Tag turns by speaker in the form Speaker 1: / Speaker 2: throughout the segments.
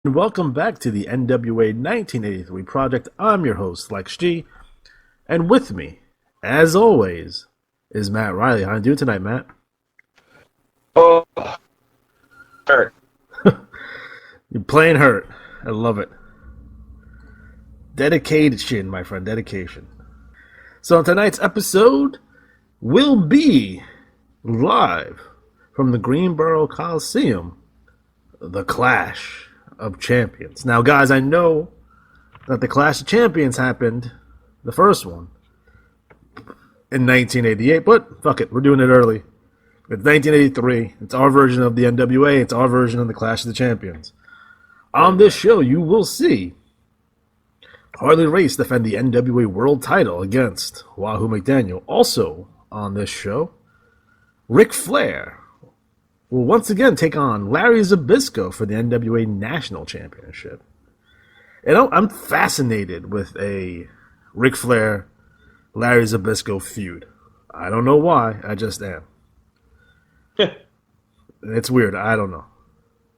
Speaker 1: And welcome back to the NWA 1983 project. I'm your host, Lex G. And with me, as always, is Matt Riley. How you doing tonight, Matt?
Speaker 2: Oh, hurt.
Speaker 1: You're playing hurt. I love it. Dedication, my friend. Dedication. So tonight's episode will be live from the Greenboro Coliseum, the Clash of Champions. Now, guys, I know that the Clash of Champions happened, the first one, in 1988, but fuck it, we're doing it early. It's 1983. It's our version of the NWA. It's our version of the Clash of the Champions. On this show, you will see Harley Race defend the NWA World Title against Wahoo McDaniels. Also on this show, Ric Flair will once again take on Larry Zybyszko for the NWA National Championship. And I'm fascinated with a Ric Flair, Larry Zybyszko feud. I don't know why, I just am. It's weird, I don't know.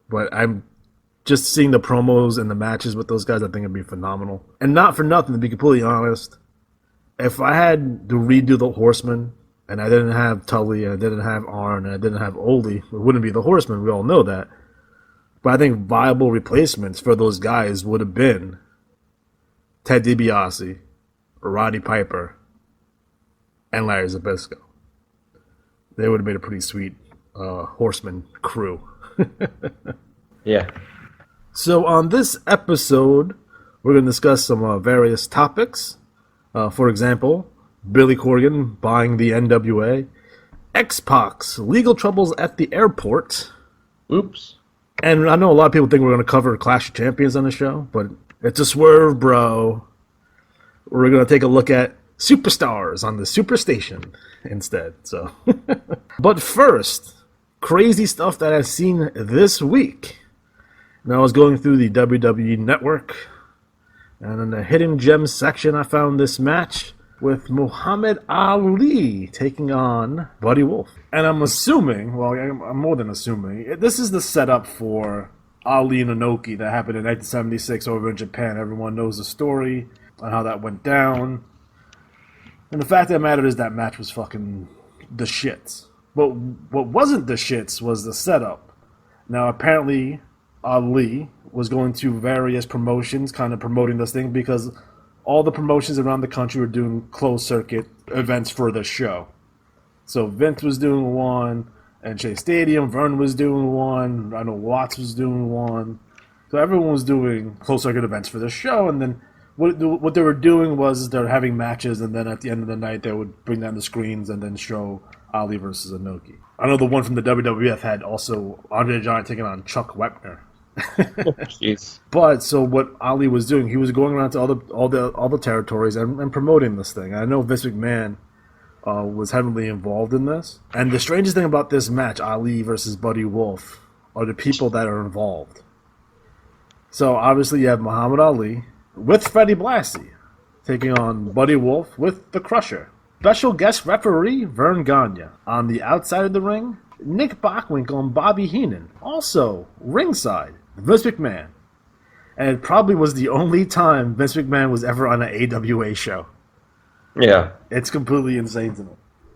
Speaker 1: But I'm just seeing the promos and the matches with those guys, I think it'd be phenomenal. And not for nothing, to be completely honest, if I had to redo the Horsemen, and I didn't have Tully, and I didn't have Arn, and I didn't have Ole, it wouldn't be the Horsemen, we all know that. But I think viable replacements for those guys would have been Ted DiBiase, Roddy Piper, and Larry Zybyszko. They would have made a pretty sweet Horseman crew.
Speaker 2: Yeah.
Speaker 1: So on this episode, we're going to discuss some various topics. For example, Billy Corgan buying the NWA, X-Pac's legal troubles at the airport.
Speaker 2: Oops.
Speaker 1: And I know a lot of people think we're going to cover Clash of Champions on the show, but it's a swerve, bro. We're going to take a look at Superstars on the Superstation instead. So, but first, crazy stuff that I've seen this week. Now I was going through the WWE Network, and in the Hidden Gems section, I found this match with Muhammad Ali taking on Buddy Wolf. And I'm assuming, well, I'm more than assuming, this is the setup for Ali and Inoki that happened in 1976 over in Japan. Everyone knows the story on how that went down. And the fact of the matter is that match was fucking the shits. But what wasn't the shits was the setup. Now, apparently, Ali was going to various promotions, kind of promoting this thing, because all the promotions around the country were doing closed circuit events for the show. So Vince was doing one, and Shea Stadium, Vern was doing one, I know Watts was doing one. So everyone was doing closed circuit events for the show, and then what they were doing was they're having matches, and then at the end of the night they would bring down the screens and then show Ali versus Inoki. I know the one from the WWF had also Andre the Giant taking on Chuck Wepner.
Speaker 2: Jeez.
Speaker 1: But so what Ali was doing, he was going around to all the territories and promoting this thing. I know Vince McMahon was heavily involved in this. And the strangest thing about this match, Ali versus Buddy Wolf, are the people that are involved. So obviously you have Muhammad Ali with Freddie Blassie taking on Buddy Wolf with the Crusher. Special guest referee Vern Gagne. On the outside of the ring, Nick Bockwinkel and Bobby Heenan. Also, ringside, Vince McMahon. And it probably was the only time Vince McMahon was ever on an AWA show.
Speaker 2: Yeah.
Speaker 1: It's completely insane to me.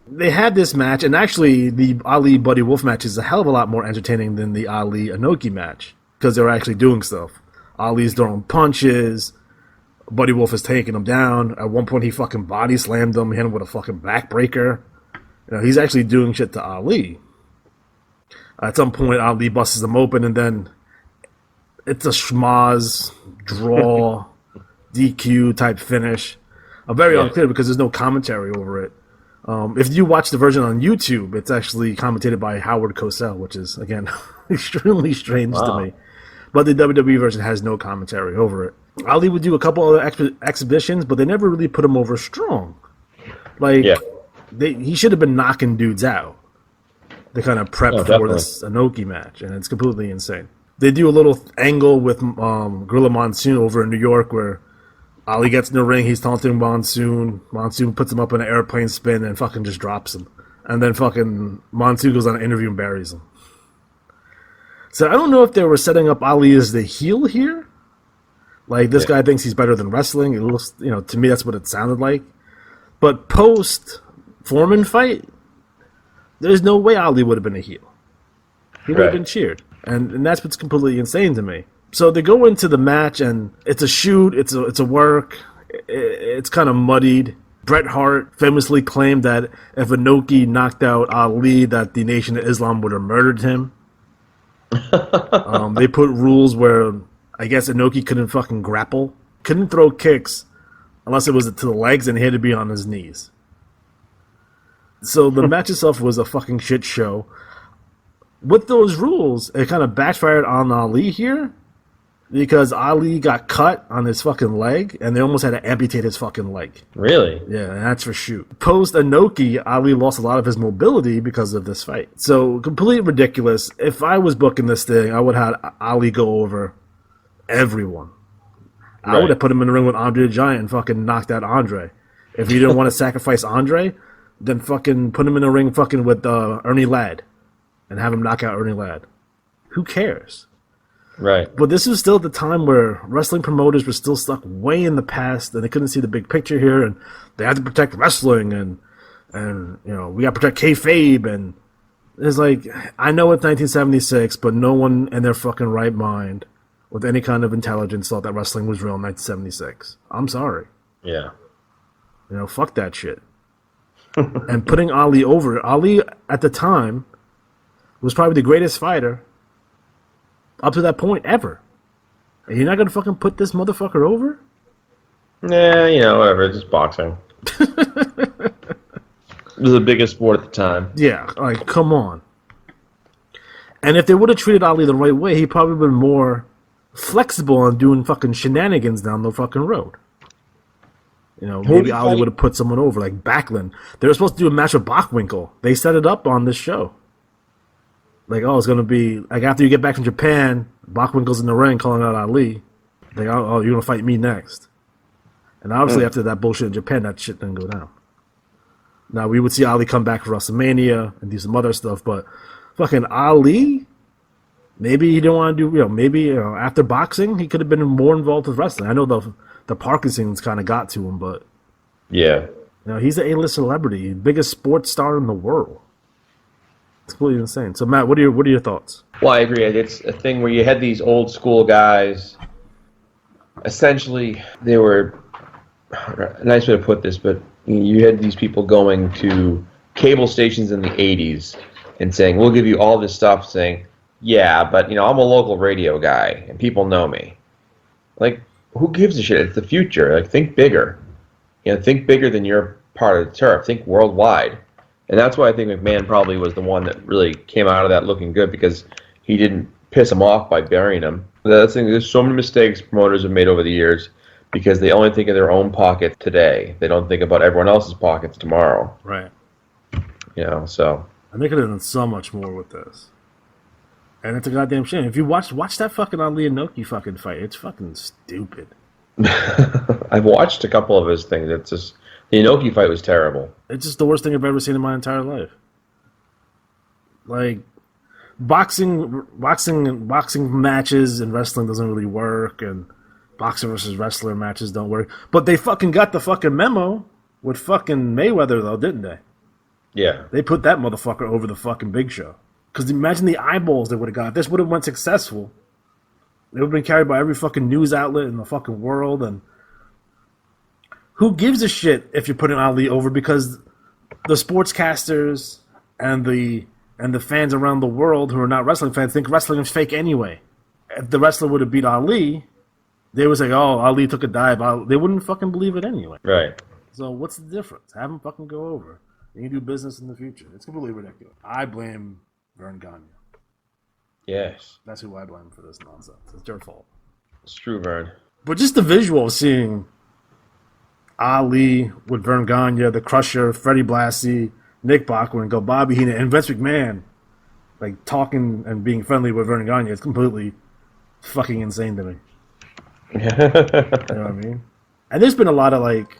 Speaker 1: They had this match, and actually the Ali-Buddy Wolf match is a hell of a lot more entertaining than the Ali-Inoki match, because they were actually doing stuff. Ali's throwing punches, Buddy Wolf is taking him down. At one point he fucking body slammed him, hit him with a fucking backbreaker. You know, he's actually doing shit to Ali. At some point, Ali busts him open, and then it's a schmaz, draw, DQ type finish. Very unclear because there's no commentary over it. If you watch the version on YouTube, it's actually commentated by Howard Cosell, which is, again, extremely strange to me. But the WWE version has no commentary over it. Ali would do a couple other exhibitions, but they never really put him over strong. Like, he should have been knocking dudes out. They kind of prep for this Inoki match, and it's completely insane. They do a little angle with Gorilla Monsoon over in New York where Ali gets in the ring, he's taunting Monsoon. Monsoon puts him up in an airplane spin and fucking just drops him. And then fucking Monsoon goes on an interview and buries him. So I don't know if they were setting up Ali as the heel here. Like, this guy thinks he's better than wrestling. It looks, to me, that's what it sounded like. But post Foreman fight, there's no way Ali would have been a heel. He would have been cheered. And that's what's completely insane to me. So they go into the match, and it's a shoot, it's a work, it's kind of muddied. Bret Hart famously claimed that if Inoki knocked out Ali, that the Nation of Islam would have murdered him. They put rules where I guess Inoki couldn't fucking grapple, couldn't throw kicks unless it was to the legs, and he had to be on his knees. So the match itself was a fucking shit show. With those rules, it kind of backfired on Ali here, because Ali got cut on his fucking leg, and they almost had to amputate his fucking leg.
Speaker 2: Really?
Speaker 1: Yeah, and that's for shoot. Post Inoki, Ali lost a lot of his mobility because of this fight. So, completely ridiculous. If I was booking this thing, I would have had Ali go over everyone. I would have put him in the ring with Andre the Giant and fucking knocked out Andre. If you didn't want to sacrifice Andre, then fucking put him in the ring fucking with Ernie Ladd and have him knock out Ernie Ladd. Who cares?
Speaker 2: Right.
Speaker 1: But this was still at the time where wrestling promoters were still stuck way in the past, and they couldn't see the big picture here, and they had to protect wrestling, and we got to protect kayfabe, and it's like, I know it's 1976, but no one in their fucking right mind with any kind of intelligence thought that wrestling was real in 1976. I'm sorry.
Speaker 2: Yeah.
Speaker 1: Fuck that shit. And putting Ali over, Ali at the time was probably the greatest fighter up to that point ever. And you're not going to fucking put this motherfucker over?
Speaker 2: Nah, whatever. It's just boxing. It was the biggest sport at the time.
Speaker 1: Yeah, like, come on. And if they would have treated Ali the right way, he probably would have been more flexible on doing fucking shenanigans down the fucking road. Maybe Ali would have put someone over, like Backlund. They were supposed to do a match with Bockwinkel. They set it up on this show. Like, it's going to be, like, after you get back from Japan, Bockwinkel's in the ring calling out Ali. Like, you're going to fight me next. And obviously, after that bullshit in Japan, that shit didn't go down. Now, we would see Ali come back for WrestleMania and do some other stuff, but fucking Ali, maybe he didn't want to do, after boxing, he could have been more involved with wrestling. I know the Parkinson's kind of got to him, but
Speaker 2: yeah,
Speaker 1: he's an A-list celebrity, biggest sports star in the world. It's completely insane. So, Matt, what are your thoughts?
Speaker 2: Well, I agree. It's a thing where you had these old school guys. Essentially, they were, a nice way to put this, but you had these people going to cable stations in the 80s and saying, we'll give you all this stuff, saying, yeah, but, I'm a local radio guy, and people know me. Like, who gives a shit? It's the future. Like, think bigger. Think bigger than your part of the turf. Think worldwide. And that's why I think McMahon probably was the one that really came out of that looking good, because he didn't piss him off by burying him. That's the thing. There's so many mistakes promoters have made over the years because they only think of their own pocket today. They don't think about everyone else's pockets tomorrow.
Speaker 1: Right.
Speaker 2: So.
Speaker 1: And they could have done so much more with this. And it's a goddamn shame. If you watch that fucking Ali Inoki fucking fight, it's fucking stupid.
Speaker 2: I've watched a couple of his things. It's just, the Inoki fight was terrible.
Speaker 1: It's just the worst thing I've ever seen in my entire life. Like, boxing matches and wrestling doesn't really work, and boxer versus wrestler matches don't work. But they fucking got the fucking memo with fucking Mayweather, though, didn't they?
Speaker 2: Yeah.
Speaker 1: They put that motherfucker over the fucking Big Show. Because imagine the eyeballs they would have got. If this would have went successful, they would have been carried by every fucking news outlet in the fucking world. And who gives a shit if you're putting Ali over? Because the sportscasters and the fans around the world who are not wrestling fans think wrestling is fake anyway. If the wrestler would have beat Ali, they would say, oh, Ali took a dive. They wouldn't fucking believe it anyway.
Speaker 2: Right.
Speaker 1: So what's the difference? Have him fucking go over. You can do business in the future. It's completely ridiculous. I blame Vern Gagne.
Speaker 2: Yes.
Speaker 1: That's who I blame for this nonsense. It's their fault.
Speaker 2: It's true, Vern.
Speaker 1: But just the visual of seeing Ali with Vern Gagne, the Crusher, Freddie Blassie, Nick Bockwinkel, Bobby Heenan, and Vince McMahon, like, talking and being friendly with Vern Gagne, it's completely fucking insane to me. You know what I mean? And there's been a lot of, like,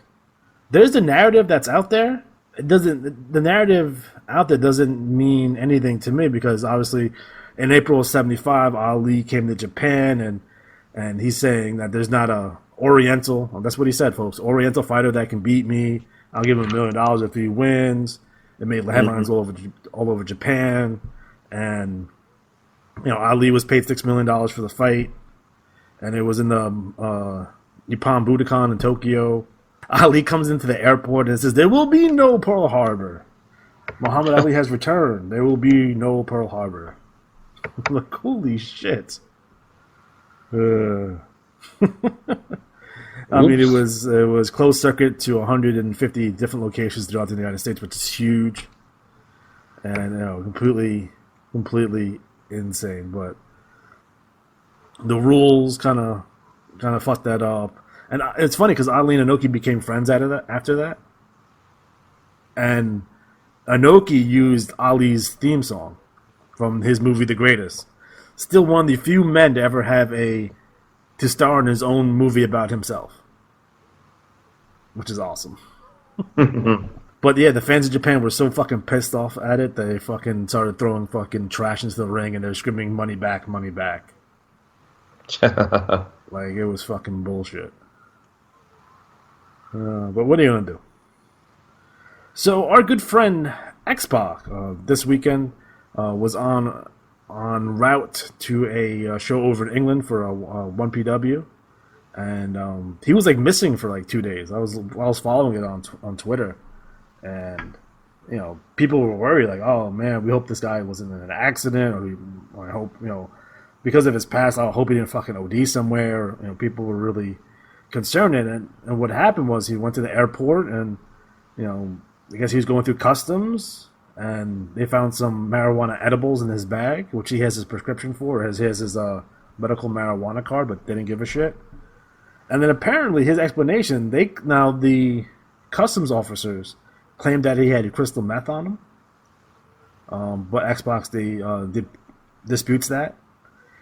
Speaker 1: there's the narrative that's out there. The narrative out there doesn't mean anything to me because obviously in April of '75, Ali came to Japan, and he's saying that there's not a Oriental. Well, that's what he said, folks. Oriental fighter that can beat me. I'll give him $1 million if he wins. It made headlines all over Japan, and Ali was paid $6 million for the fight, and it was in the Nippon Budokan in Tokyo. Ali comes into the airport and says, "There will be no Pearl Harbor. Muhammad Ali has returned. There will be no Pearl Harbor." I'm like, holy shit. I mean, it was closed circuit to 150 different locations throughout the United States, which is huge, and completely insane. But the rules kind of fucked that up, and it's funny because Ali and Inoki became friends after that, and Inoki used Ali's theme song from his movie The Greatest. Still one of the few men to ever have to star in his own movie about himself, which is awesome. But yeah, the fans of Japan were so fucking pissed off at it, they fucking started throwing fucking trash into the ring, and they're screaming "money back, money back." Like, it was fucking bullshit. But what are you gonna do? So our good friend X-Pac this weekend was on route to a show over in England for a 1PW, and he was like missing for like 2 days. I was following it on Twitter, and people were worried, like, oh man, we hope this guy wasn't in an accident, or I hope because of his past, I hope he didn't fucking OD somewhere. People were really concerned, and what happened was he went to the airport, and I guess he was going through customs, and they found some marijuana edibles in his bag, which he has his prescription for. He has his medical marijuana card, but they didn't give a shit. And then apparently his explanation, the customs officers claimed that he had crystal meth on him, but Xbox disputes that.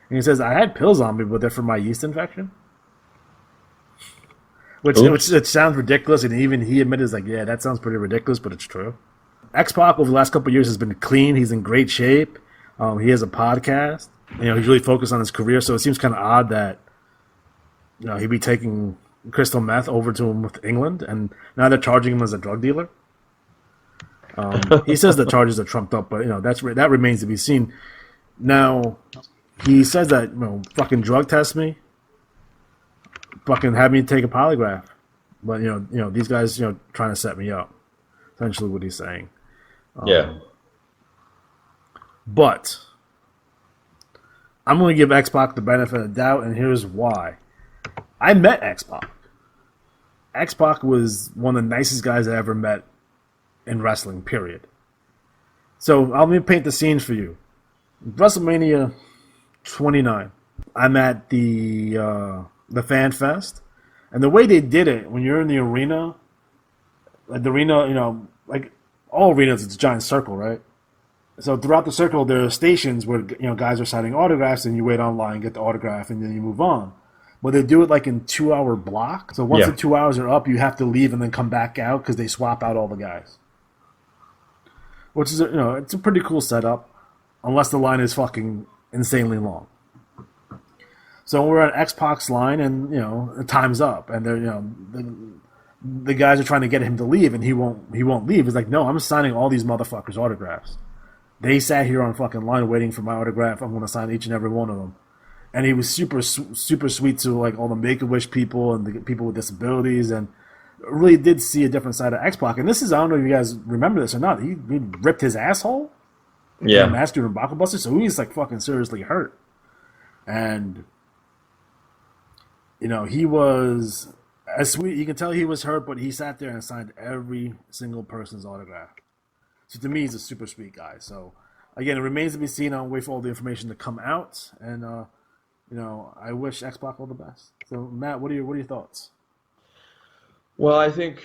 Speaker 1: And he says, "I had pills on me, but they're for my yeast infection." Which it sounds ridiculous, and even he admitted, like, yeah, that sounds pretty ridiculous, but it's true. X-Pac over the last couple of years has been clean. He's in great shape. He has a podcast. He's really focused on his career, so it seems kind of odd that he'd be taking crystal meth over to him with England, and now they're charging him as a drug dealer. He says the charges are trumped up, but that remains to be seen. Now he says that fucking drug test me, fucking have me take a polygraph, but these guys trying to set me up. Essentially, what he's saying.
Speaker 2: Yeah.
Speaker 1: But I'm going to give X-Pac the benefit of the doubt, and here's why. I met X-Pac. X-Pac was one of the nicest guys I ever met in wrestling, period. So let me paint the scenes for you. WrestleMania 29. I'm at the Fan Fest, and the way they did it, when you're in the arena, like the arena, like all arenas, it's a giant circle, right? So throughout the circle, there are stations where guys are signing autographs, and you wait online, get the autograph, and then you move on. But they do it like in 2-hour blocks. So once the 2 hours are up, you have to leave and then come back out because they swap out all the guys. Which is it's a pretty cool setup, unless the line is fucking insanely long. So we're at X-Pac's line, and time's up, and they're the guys are trying to get him to leave, and he won't leave. He's like, no, I'm signing all these motherfuckers' autographs. They sat here on fucking line waiting for my autograph. I'm going to sign each and every one of them. And he was super, super sweet to like all the Make-A-Wish people and the people with disabilities, and really did see a different side of X-Pac. And this is, I don't know if you guys remember this or not, he ripped his asshole. Yeah. Master and Baka Buster, so he's like fucking seriously hurt. And he was as sweet. You can tell he was hurt, but he sat there and signed every single person's autograph. So to me, he's a super sweet guy. So again, it remains to be seen. I'll wait for all the information to come out, and I wish X-Pac all the best. So Matt, what are your thoughts?
Speaker 2: Well, I think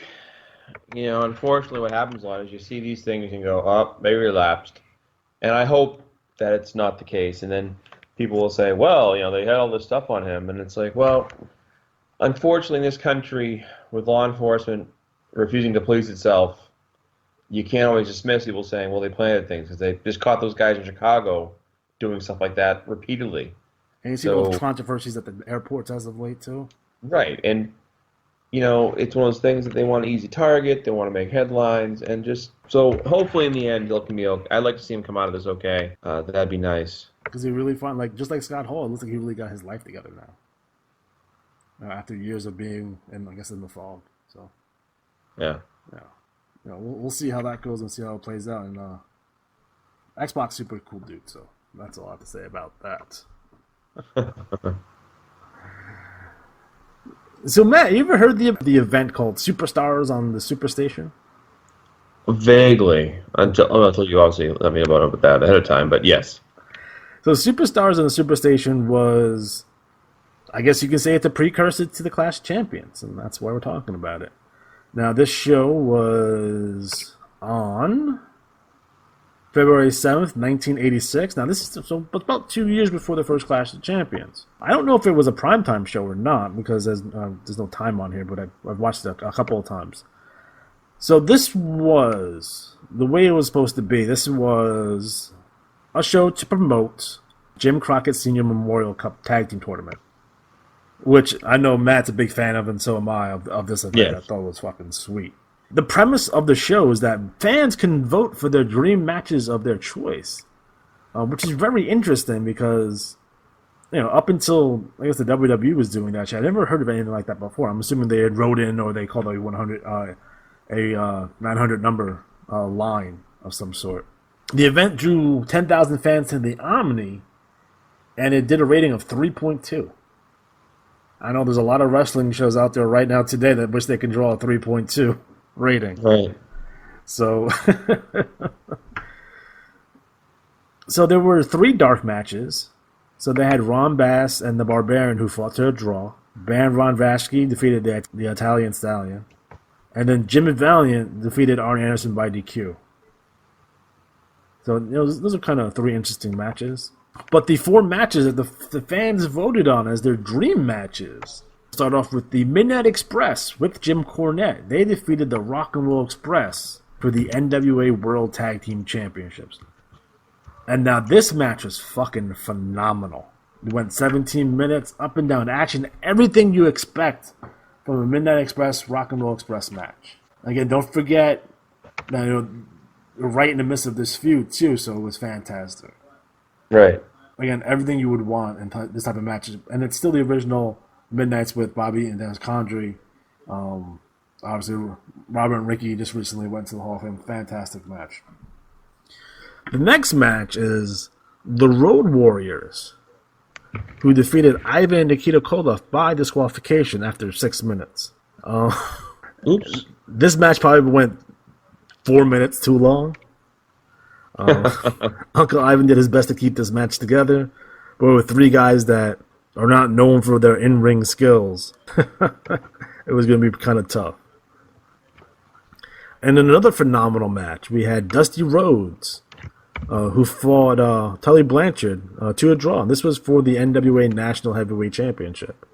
Speaker 2: unfortunately, what happens a lot is you see these things and go, "Oh, they relapsed," and I hope that it's not the case. And then people will say, "Well, they had all this stuff on him," and it's like, well, unfortunately, in this country, with law enforcement refusing to police itself, you can't always dismiss people saying, well, they planted things, because they just caught those guys in Chicago doing stuff like that repeatedly.
Speaker 1: And you see all the controversies at the airports as of late, too.
Speaker 2: Right, and it's one of those things that they want an easy target, they want to make headlines, and just so hopefully in the end they'll can be okay. I'd like to see him come out of this okay. That'd be nice.
Speaker 1: Because he really found, just like Scott Hall, it looks like he really got his life together now. After years of being, in the fog. So.
Speaker 2: Yeah.
Speaker 1: We'll see how that goes and see how it plays out. And Xbox super cool dude, so that's all I have to say about that. So Matt, you ever heard the event called Superstars on the Superstation?
Speaker 2: Vaguely, until you obviously let me know about that ahead of time, but yes.
Speaker 1: So Superstars on the Superstation was, I guess you can say, it's a precursor to the Clash of Champions, and that's why we're talking about it. Now, this show was on February 7th, 1986. Now, this is about 2 years before the first Clash of Champions. I don't know if it was a primetime show or not, because there's no time on here, but I've watched it a couple of times. So this was the way it was supposed to be. This was a show to promote Jim Crockett Senior Memorial Cup Tag Team Tournament, which I know Matt's a big fan of, and so am I, of this event. Yes. I thought it was fucking sweet. The premise of the show is that fans can vote for their dream matches of their choice, which is very interesting because, up until, I guess, the WWE was doing that shit, I never heard of anything like that before. I'm assuming they had wrote in, or they called a 900 number line of some sort. The event drew 10,000 fans to the Omni, and it did a rating of 3.2. I know there's a lot of wrestling shows out there right now today that wish they can draw a 3.2 rating.
Speaker 2: Right.
Speaker 1: So, so there were 3 dark matches. So they had Ron Bass and the Barbarian, who fought to a draw. Baron Von Raschke defeated the Italian Stallion. And then Jim and Valiant defeated Arn Anderson by DQ. So those are kind of 3 interesting matches. But the 4 matches that the fans voted on as their dream matches start off with the Midnight Express with Jim Cornette. They defeated the Rock and Roll Express for the NWA World Tag Team Championships. And now this match was fucking phenomenal. It went 17 minutes, up and down action, everything you expect from a Midnight Express, Rock and Roll Express match. Again, don't forget that you're right in the midst of this feud too, so it was fantastic.
Speaker 2: Right.
Speaker 1: Again, everything you would want in this type of matches. And it's still the original Midnights with Bobby and Dennis Condrey. Obviously, Robert and Ricky just recently went to the Hall of Fame. Fantastic match. The next match is the Road Warriors, who defeated Ivan and Nikita Koloff by disqualification after 6 minutes.
Speaker 2: Oops.
Speaker 1: This match probably went 4 minutes too long. Uncle Ivan did his best to keep this match together, but with 3 guys that are not known for their in-ring skills, it was going to be kind of tough. And in another phenomenal match, we had Dusty Rhodes, who fought Tully Blanchard to a draw. And this was for the NWA National Heavyweight Championship.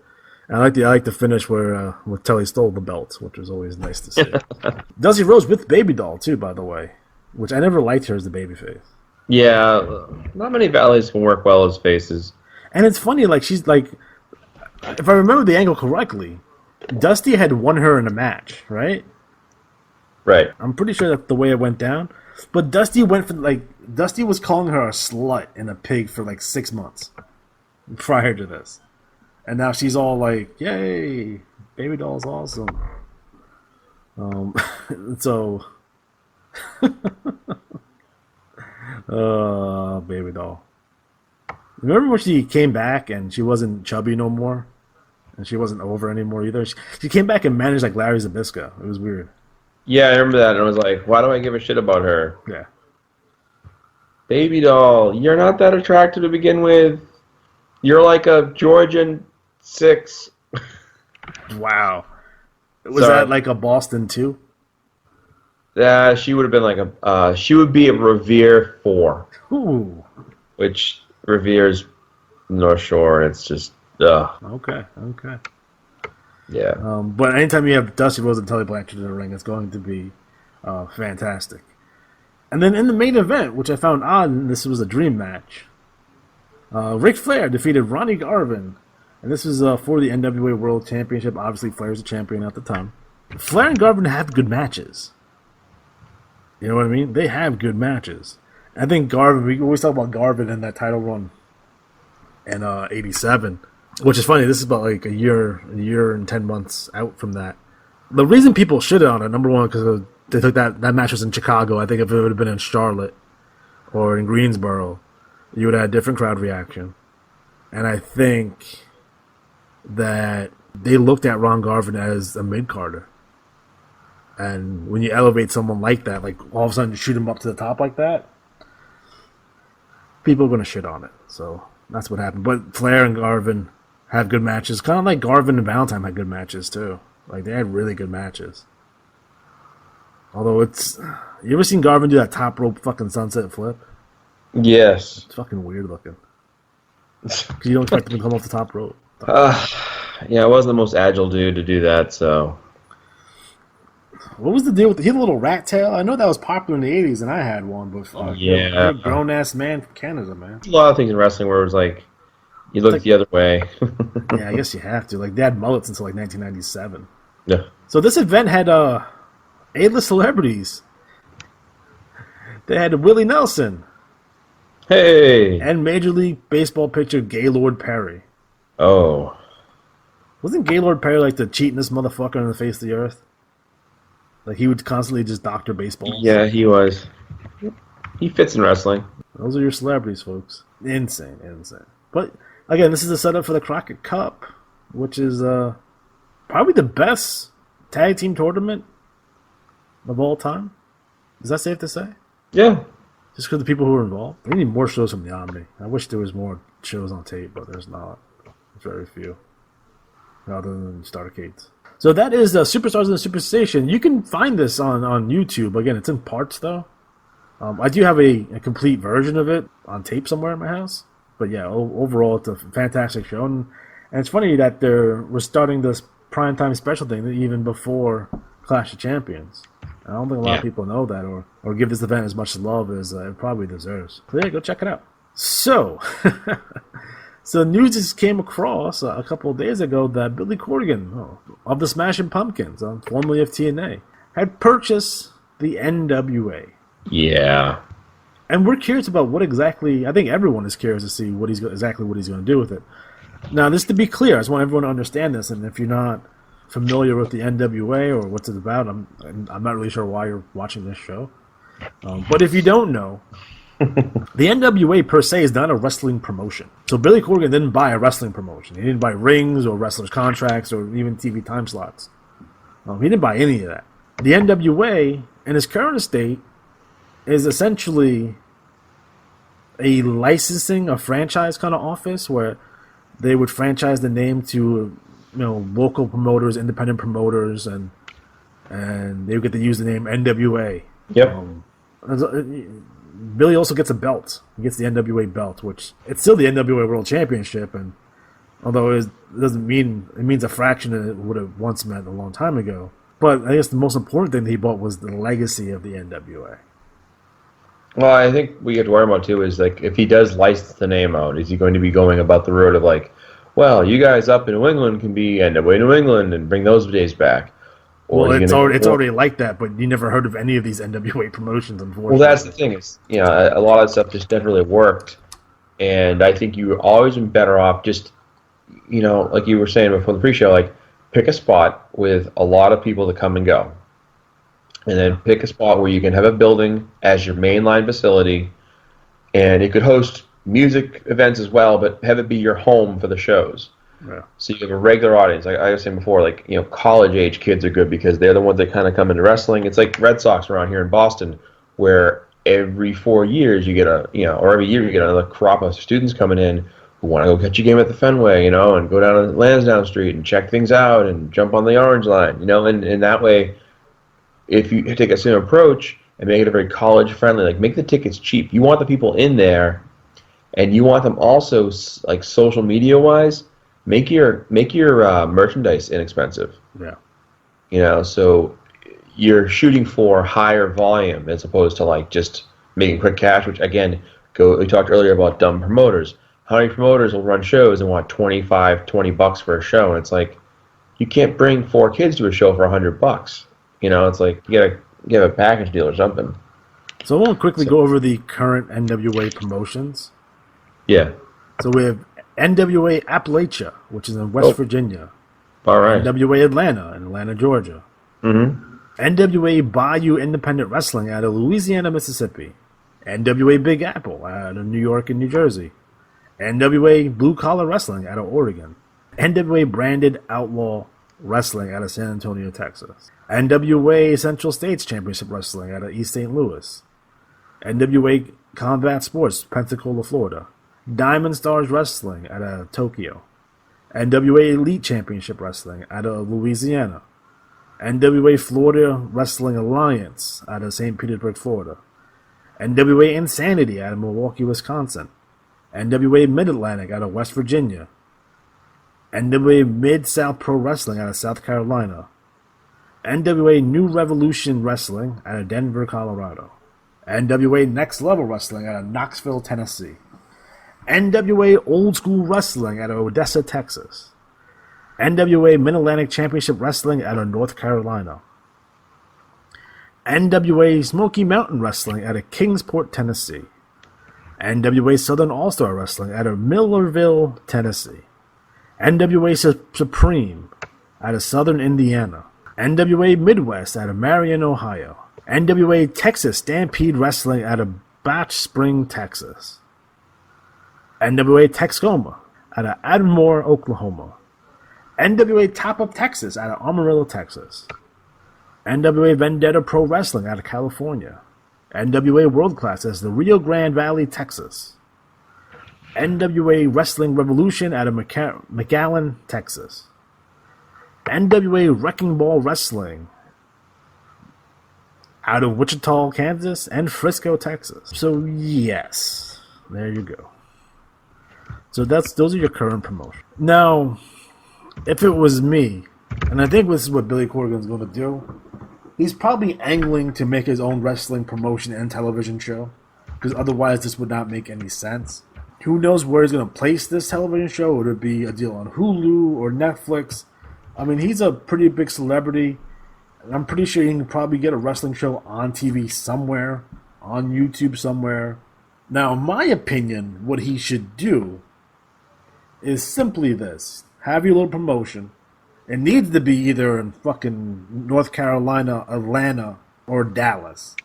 Speaker 1: And I like the finish where Tully stole the belt, which was always nice to see. Dusty Rhodes with Baby Doll too, by the way, which I never liked her as the babyface.
Speaker 2: Yeah, not many valets can work well as faces.
Speaker 1: And it's funny, she's like, if I remember the angle correctly, Dusty had won her in a match, right?
Speaker 2: Right.
Speaker 1: I'm pretty sure that's the way it went down. But Dusty went for Dusty was calling her a slut and a pig for 6 months prior to this. And now she's all like, yay, Baby Doll's awesome. So Baby Doll. Remember when she came back and she wasn't chubby no more? And she wasn't over anymore either? She came back and managed like Larry Zybyszko. It was weird.
Speaker 2: Yeah, I remember that, and I was like, why do I give a shit about her?
Speaker 1: Yeah.
Speaker 2: Baby Doll, you're not that attractive to begin with. You're like a Georgian 6.
Speaker 1: Wow. Was that like a Boston 2?
Speaker 2: Yeah, she would have been like she would be a Revere 4.
Speaker 1: Ooh.
Speaker 2: Which Revere's North Shore, it's just,
Speaker 1: Okay.
Speaker 2: Yeah.
Speaker 1: But anytime you have Dusty Rhodes and Tully Blanchard in the ring, it's going to be fantastic. And then in the main event, which I found odd, and this was a dream match, Ric Flair defeated Ronnie Garvin. And this was for the NWA World Championship. Obviously, Flair's the champion at the time. Flair and Garvin have good matches. You know what I mean? They have good matches. I think Garvin, we always talk about Garvin in that title run in 87. Which is funny, this is about like a year and 10 months out from that. The reason people shitted on it, number one, because they took that match was in Chicago. I think if it would have been in Charlotte or in Greensboro, you would have had a different crowd reaction. And I think that they looked at Ron Garvin as a mid-carder. And when you elevate someone like that, like all of a sudden you shoot him up to the top like that, people are going to shit on it. So that's what happened. But Flair and Garvin have good matches. Kind of like Garvin and Valentine had good matches too. Like they had really good matches. Although you ever seen Garvin do that top rope fucking sunset flip?
Speaker 2: Yes.
Speaker 1: It's fucking weird looking. Because you don't expect him to come off the top rope.
Speaker 2: Yeah, I wasn't the most agile dude to do that, so.
Speaker 1: What was the deal with he had a little rat tail? I know that was popular in the 80s, and I had one, but you're a grown-ass man from Canada, man.
Speaker 2: A lot of things in wrestling where it was like, you look the other way.
Speaker 1: Yeah, I guess you have to. Like, they had mullets until, like, 1997.
Speaker 2: Yeah.
Speaker 1: So this event had A-list celebrities. They had Willie Nelson.
Speaker 2: Hey!
Speaker 1: And Major League Baseball pitcher Gaylord Perry.
Speaker 2: Oh.
Speaker 1: Wasn't Gaylord Perry, like, the cheatingest motherfucker on the face of the earth? Like, he would constantly just doctor baseballs.
Speaker 2: Yeah, he was. He fits in wrestling.
Speaker 1: Those are your celebrities, folks. Insane. But, again, this is a setup for the Crockett Cup, which is probably the best tag team tournament of all time. Is that safe to say?
Speaker 2: Yeah.
Speaker 1: Just because the people who were involved? We need more shows from the Omni. I wish there was more shows on tape, but there's not. There's very few. Other than Starcades. So that is Superstars in the Superstation. You can find this on YouTube. Again, it's in parts, though. I do have a complete version of it on tape somewhere in my house. But yeah, overall, it's a fantastic show. And it's funny that we're starting this primetime special thing even before Clash of Champions. I don't think a lot of people know that or give this event as much love as it probably deserves. So yeah, go check it out. So, so news just came across a couple of days ago that Billy Corgan of the Smashing Pumpkins, formerly of TNA, had purchased the NWA.
Speaker 2: Yeah.
Speaker 1: And we're curious about what exactly, I think everyone is curious to see exactly what he's going to do with it. Now, this to be clear, I just want everyone to understand this, and if you're not familiar with the NWA or what's it about, I'm not really sure why you're watching this show. But if you don't know, the NWA per se is not a wrestling promotion. So Billy Corgan didn't buy a wrestling promotion. He didn't buy rings or wrestlers' contracts or even TV time slots. He didn't buy any of that. The NWA, in its current state, is essentially a licensing, a franchise kind of office where they would franchise the name to local promoters, independent promoters, and they would get to use the name NWA.
Speaker 2: Yep.
Speaker 1: Billy also gets a belt. He gets the NWA belt, which it's still the NWA World Championship, and although it doesn't mean it means a fraction of it would have once meant a long time ago. But I guess the most important thing that he bought was the legacy of the NWA.
Speaker 2: Well, I think what you have to worry about too is like if he does license the name out, is he going to be going about the road of like, well, you guys up in New England can be NWA New England and bring those days back? Or
Speaker 1: well, it's already like that, but you never heard of any of these NWA promotions, unfortunately.
Speaker 2: Well, that's the thing is, a lot of stuff just never really worked, and I think you always been better off just, like you were saying before the pre-show, like pick a spot with a lot of people that come and go, and then pick a spot where you can have a building as your mainline facility, and it could host music events as well, but have it be your home for the shows.
Speaker 1: Yeah.
Speaker 2: So you have a regular audience. Like I was saying before, like college-age kids are good because they're the ones that kind of come into wrestling. It's like Red Sox around here in Boston, where every 4 years you get or every year you get another crop of students coming in who want to go catch a game at the Fenway, and go down to Lansdowne Street and check things out and jump on the Orange Line, and that way, if you take a similar approach and make it a very college-friendly, like make the tickets cheap. You want the people in there, and you want them also like social media-wise. Make your merchandise inexpensive.
Speaker 1: Yeah.
Speaker 2: So you're shooting for higher volume as opposed to like just making quick cash. Which again, we talked earlier about dumb promoters. how many promoters will run shows and want $25-$20 for a show? And it's like, you can't bring 4 kids to a show for $100. You know, it's like you gotta have a package deal or something.
Speaker 1: So I want to quickly go over the current NWA promotions.
Speaker 2: Yeah.
Speaker 1: So we have NWA Appalachia, which is in West Virginia.
Speaker 2: All right.
Speaker 1: NWA Atlanta in Atlanta, Georgia.
Speaker 2: Mm-hmm.
Speaker 1: NWA Bayou Independent Wrestling out of Louisiana, Mississippi. NWA Big Apple out of New York and New Jersey. NWA Blue Collar Wrestling out of Oregon. NWA Branded Outlaw Wrestling out of San Antonio, Texas. NWA Central States Championship Wrestling out of East St. Louis. NWA Combat Sports, Pensacola, Florida. Diamond Stars Wrestling out of Tokyo. NWA Elite Championship Wrestling out of Louisiana. NWA Florida Wrestling Alliance out of St. Petersburg, Florida. NWA Insanity out of Milwaukee, Wisconsin. NWA Mid-Atlantic out of West Virginia. NWA Mid-South Pro Wrestling out of South Carolina. NWA New Revolution Wrestling out of Denver, Colorado. NWA Next Level Wrestling out of Knoxville, Tennessee. NWA Old School Wrestling out of Odessa, Texas. NWA Mid-Atlantic Championship Wrestling out of North Carolina. NWA Smoky Mountain Wrestling out of Kingsport, Tennessee. NWA Southern All-Star Wrestling out of Millerville, Tennessee. NWA Supreme out of Southern Indiana. NWA Midwest out of Marion, Ohio. NWA Texas Stampede Wrestling out of Batch Spring, Texas. NWA Texcoma out of Adamore, Oklahoma. NWA Top of Texas out of Amarillo, Texas. NWA Vendetta Pro Wrestling out of California. NWA World Class as the Rio Grande Valley, Texas. NWA Wrestling Revolution out of McAllen, Texas. NWA Wrecking Ball Wrestling out of Wichita, Kansas, and Frisco, Texas. So yes, there you go. So those are your current promotions. Now, if it was me, and I think this is what Billy Corgan's going to do, he's probably angling to make his own wrestling promotion and television show, because otherwise this would not make any sense. Who knows where he's going to place this television show? Would it be a deal on Hulu or Netflix? I mean, he's a pretty big celebrity, and I'm pretty sure he can probably get a wrestling show on TV somewhere, on YouTube somewhere. Now, in my opinion, what he should do is simply this. Have your little promotion. It needs to be either in fucking North Carolina, Atlanta, or Dallas.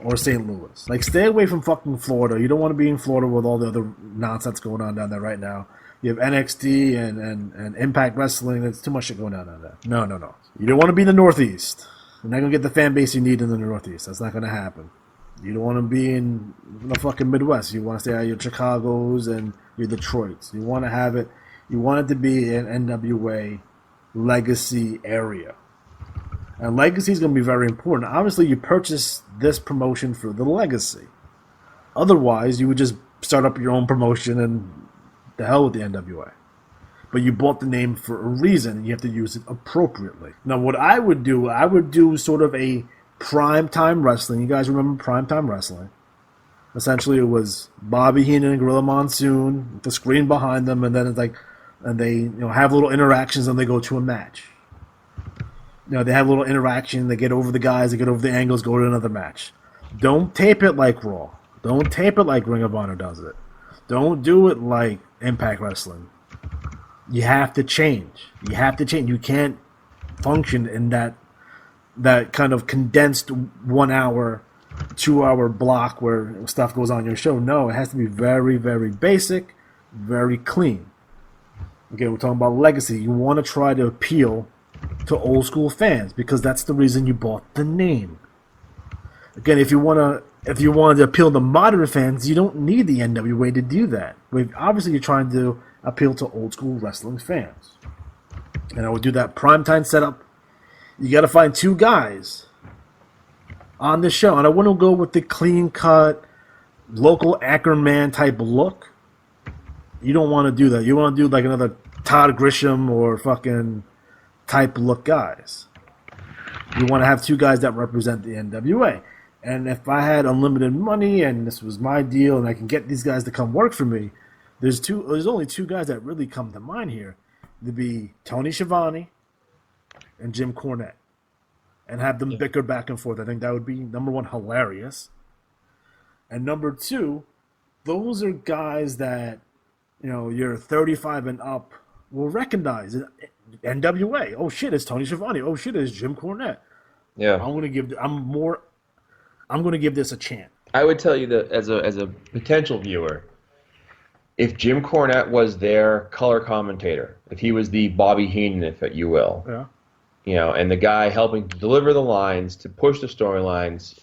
Speaker 1: Or St. Louis. Like, stay away from fucking Florida. You don't want to be in Florida with all the other nonsense going on down there right now. You have NXT and Impact Wrestling. There's too much shit going on down there. No. You don't want to be in the Northeast. You're not going to get the fan base you need in the Northeast. That's not going to happen. You don't want to be in the fucking Midwest. You want to stay out of your Chicagos and your Detroits. You want to have it. You want it to be an NWA legacy area. And legacy is going to be very important. Obviously, you purchase this promotion for the legacy. Otherwise, you would just start up your own promotion and the hell with the NWA. But you bought the name for a reason, and you have to use it appropriately. Now, what I would do sort of a primetime wrestling. You guys remember primetime wrestling? Essentially, it was Bobby Heenan and Gorilla Monsoon with the screen behind them, and then it's like, and they have little interactions, and they go to a match. They have a little interaction. They get over the guys. They get over the angles. Go to another match. Don't tape it like Raw. Don't tape it like Ring of Honor does it. Don't do it like Impact Wrestling. You have to change. You can't function in that kind of condensed 1 hour, 2 hour block where stuff goes on your show. No, it has to be very, very basic, very clean. Okay, we're talking about legacy. You want to try to appeal to old school fans because that's the reason you bought the name. Again, if you want to appeal to modern fans, you don't need the NWA to do that. Obviously, you're trying to appeal to old school wrestling fans, and I would do that primetime setup. You got to find 2 guys on the show, and I want to go with the clean cut, local Ackerman type look. You don't want to do that. You want to do like another Todd Grisham or fucking type look guys. You want to have 2 guys that represent the NWA. And if I had unlimited money and this was my deal and I can get these guys to come work for me, There's only two guys that really come to mind here. There'd be Tony Schiavone and Jim Cornette, and have them bicker back and forth. I think that would be, number one, hilarious, and number two, those are guys that, you're 35 and up will recognize. NWA. Oh shit, it's Tony Schiavone. Oh shit, it's Jim Cornette.
Speaker 2: Yeah.
Speaker 1: I'm gonna give this a chance.
Speaker 2: I would tell you that as a potential viewer, if Jim Cornette was their color commentator, if he was the Bobby Heenan, if you will, and the guy helping to deliver the lines, to push the storylines,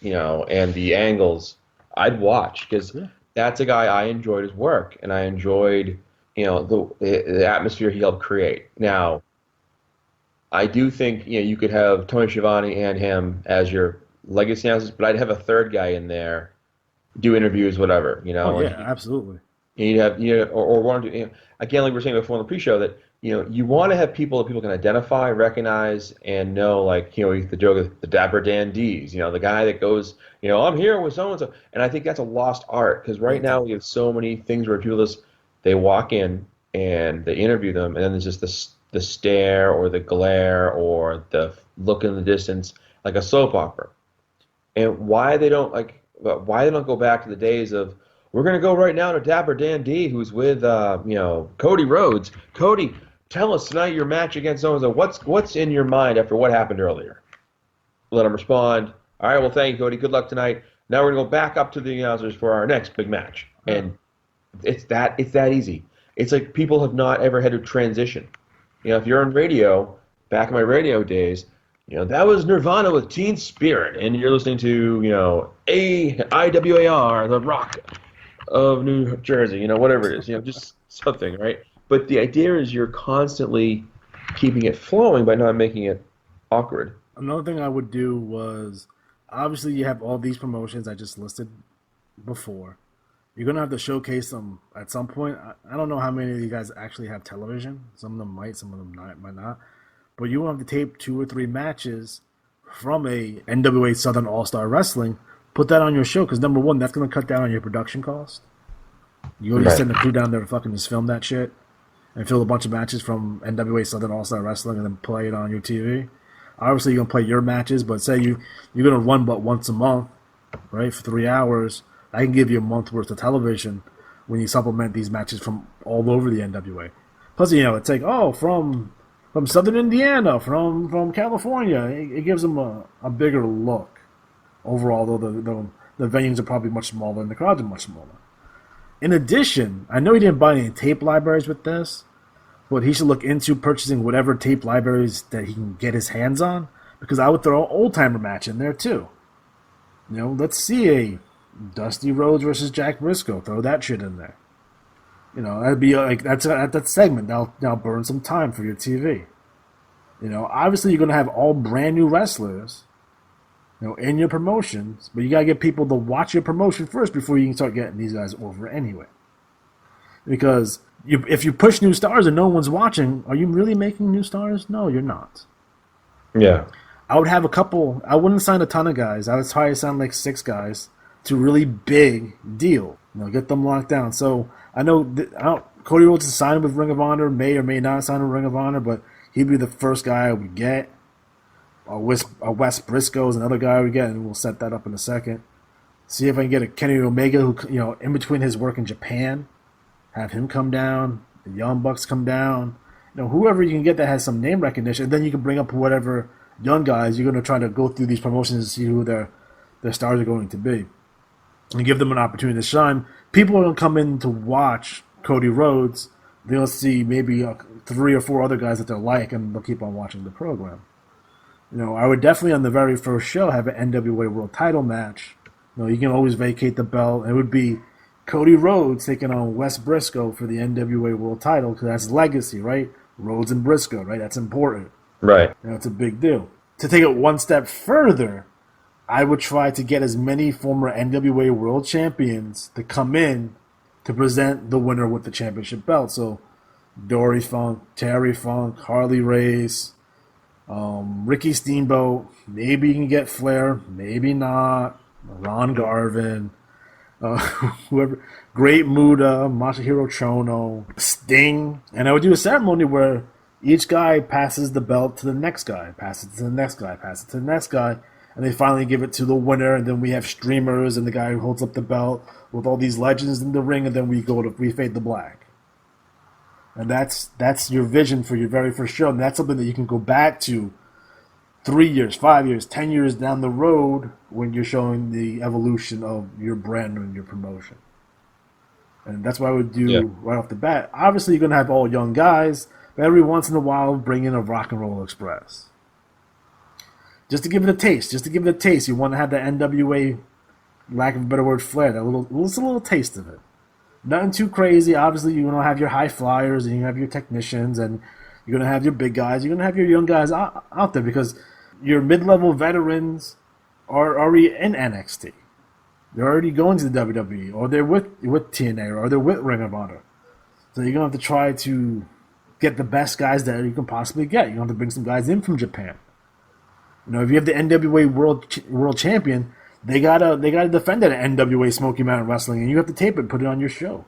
Speaker 2: and the angles, I'd watch, because that's a guy I enjoyed his work, and I enjoyed, the atmosphere he helped create. Now, I do think you could have Tony Schiavone and him as your legacy announcers, but I'd have a third guy in there, do interviews, whatever.
Speaker 1: Absolutely.
Speaker 2: You'd have or one or two. Again, like we were saying before in the pre-show, that you want to have people that people can identify, recognize, and know. Like the joke of the Dapper Dan D's. The guy that goes, I'm here with so and so, and I think that's a lost art, because right now we have so many things where people they walk in and they interview them, and then there's just the stare or the glare or the look in the distance, like a soap opera. And why they don't go back to the days of, we're going to go right now to Dapper Dan D, who's with Cody Rhodes. Cody, tell us tonight your match against so-and-so. What's in your mind after what happened earlier? Let him respond. All right, well, thank you, Cody. Good luck tonight. Now we're going to go back up to the announcers for our next big match. And it's that easy. It's like people have not ever had to transition. If you're on radio, back in my radio days, that was Nirvana with Teen Spirit, and you're listening to, IWAR, The Rock of New Jersey, whatever it is, just something, right? But the idea is you're constantly keeping it flowing by not making it awkward.
Speaker 1: Another thing I would do was, obviously you have all these promotions I just listed before. You're going to have to showcase them at some point. I don't know how many of you guys actually have television. Some of them might, some of them might not. But you will have to tape 2 or 3 matches from a NWA Southern All-Star Wrestling. Put that on your show, because number one, that's going to cut down on your production cost. You already send the crew down there to fucking just film that shit and film a bunch of matches from NWA Southern All-Star Wrestling and then play it on your TV. Obviously, you're going to play your matches, but say you're going to run but once a month, right, for 3 hours. I can give you a month worth of television when you supplement these matches from all over the NWA. Plus, it's like, from Southern Indiana, from California. It gives them a bigger look overall, though the venues are probably much smaller and the crowds are much smaller. In addition, I know he didn't buy any tape libraries with this, but he should look into purchasing whatever tape libraries that he can get his hands on, because I would throw an old-timer match in there too. Let's see a Dusty Rhodes versus Jack Briscoe. Throw that shit in there. That'd be like that's at that segment. Now burn some time for your TV. Obviously you're gonna have all brand new wrestlers, in your promotions, but you gotta get people to watch your promotion first before you can start getting these guys over anyway. Because if you push new stars and no one's watching, are you really making new stars? No, you're not.
Speaker 2: Yeah.
Speaker 1: I would have I wouldn't sign a ton of guys. I would try to sign like 6 guys to really big deal. Get them locked down. So I know Cody Rhodes is signed with Ring of Honor, may or may not sign with Ring of Honor, but he'd be the first guy I would get. Wes Briscoe is another guy I would get, and we'll set that up in a second. See if I can get a Kenny Omega, who in between his work in Japan, have him come down, the Young Bucks come down. Whoever you can get that has some name recognition, and then you can bring up whatever young guys you're going to try to go through these promotions and see who their stars are going to be, and give them an opportunity to shine. People don't come in to watch Cody Rhodes. They'll see maybe 3 or 4 other guys that they like, and they'll keep on watching the program. I would definitely on the very first show have an NWA World Title match. You can always vacate the belt. It would be Cody Rhodes taking on Wes Briscoe for the NWA World Title, because that's legacy, right? Rhodes and Briscoe, right? That's important.
Speaker 2: Right.
Speaker 1: It's a big deal. To take it one step further, I would try to get as many former NWA World Champions to come in to present the winner with the championship belt. So Dory Funk, Terry Funk, Harley Race, Ricky Steamboat. Maybe you can get Flair, maybe not. Ron Garvin. whoever, Great Muda, Masahiro Chono, Sting, and I would do a ceremony where each guy passes the belt to the next guy, passes it to the next guy, passes it to the next guy, and they finally give it to the winner. And then we have streamers and the guy who holds up the belt with all these legends in the ring, and then we fade to black. And that's your vision for your very first show, and that's something that you can go back to 3 years, 5 years, 10 years down the road when you're showing the evolution of your brand and your promotion. And that's what I would do right off the bat. Obviously, you're going to have all young guys, but every once in a while, bring in a Rock and Roll Express. Just to give it a taste. You want to have the NWA, lack of a better word, flair, just a little taste of it. Nothing too crazy. Obviously, you're going to have your high flyers, and you have your technicians, and you're going to have your big guys. You're going to have your young guys out there because your mid-level veterans are already in NXT. They're already going to the WWE, or they're with TNA, or they're with Ring of Honor. So you're going to have to try to get the best guys that you can possibly get. You're going to have to bring some guys in from Japan. You know, if you have the NWA World Champion, they gotta defend that at NWA Smoky Mountain Wrestling, and you have to tape it and put it on your show.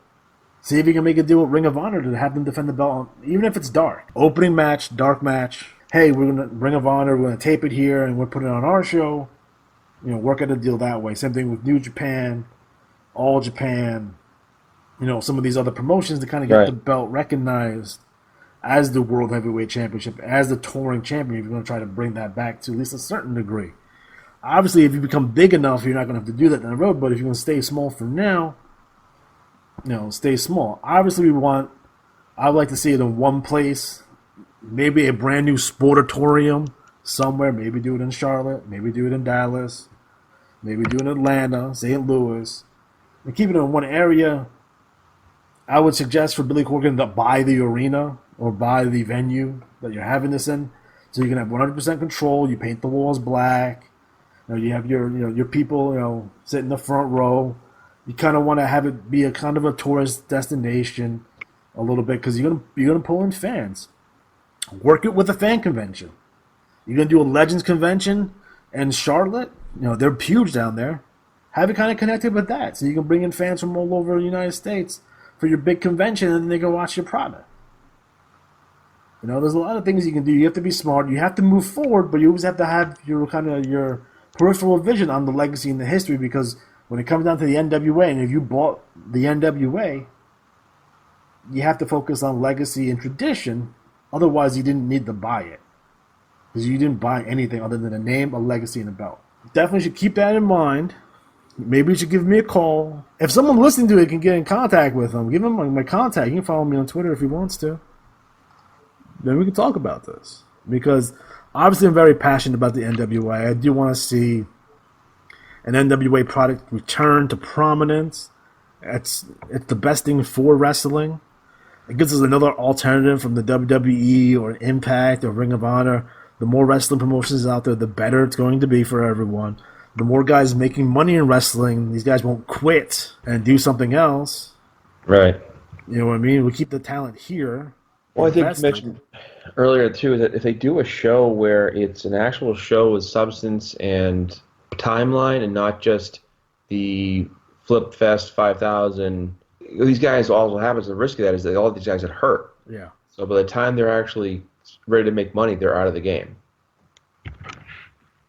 Speaker 1: See if you can make a deal with Ring of Honor to have them defend the belt, even if it's dark. Opening match, dark match. Hey, we're gonna Ring of Honor. We're gonna tape it here, and we'll put it on our show. You know, work out a deal that way. Same thing with New Japan, All Japan. You know, some of these other promotions to kind of get the belt recognized as the World Heavyweight Championship, as the touring champion. If you're going to try to bring that back to at least a certain degree. Obviously, if you become big enough, you're not going to have to do that down the road. But if you're going to stay small for now, you know, stay small. Obviously, I'd like to see it in one place, maybe a brand new sportatorium somewhere. Maybe do it in Charlotte, maybe do it in Dallas, maybe do it in Atlanta, St. Louis, and keep it in one area. I would suggest for Billy Corgan to buy the arena or buy the venue that you're having this in, so you can have 100% control. You paint the walls black. You know, you have your people, sit in the front row. You kind of want to have it be a kind of a tourist destination a little bit because you're gonna pull in fans. Work it with a fan convention. You're gonna do a Legends convention in Charlotte. You know, they're huge down there. Have it kind of connected with that, so you can bring in fans from all over the United States for your big convention, and then they can watch your product. You know, there's a lot of things you can do. You have to be smart. You have to move forward, but you always have to have your peripheral vision on the legacy and the history, because when it comes down to the NWA, and if you bought the NWA, you have to focus on legacy and tradition. Otherwise, you didn't need to buy it, because you didn't buy anything other than a name, a legacy, and a belt. Definitely should keep that in mind. Maybe you should give me a call. If someone listening to it can get in contact with them, give them my contact. You can follow me on Twitter if he wants to. Then we can talk about this. Because obviously I'm very passionate about the NWA. I do want to see an NWA product return to prominence. It's the best thing for wrestling. It gives us another alternative from the WWE or Impact or Ring of Honor. The more wrestling promotions out there, the better it's going to be for everyone. The more guys making money in wrestling, these guys won't quit and do something else.
Speaker 2: Right.
Speaker 1: You know what I mean? We keep the talent here.
Speaker 2: Well, I think you mentioned earlier, too, that if they do a show where it's an actual show with substance and timeline and not just the Flip Fest 5,000, these guys, all that happens, the risk of that is that all these guys get hurt.
Speaker 1: Yeah.
Speaker 2: So by the time they're actually ready to make money, they're out of the game.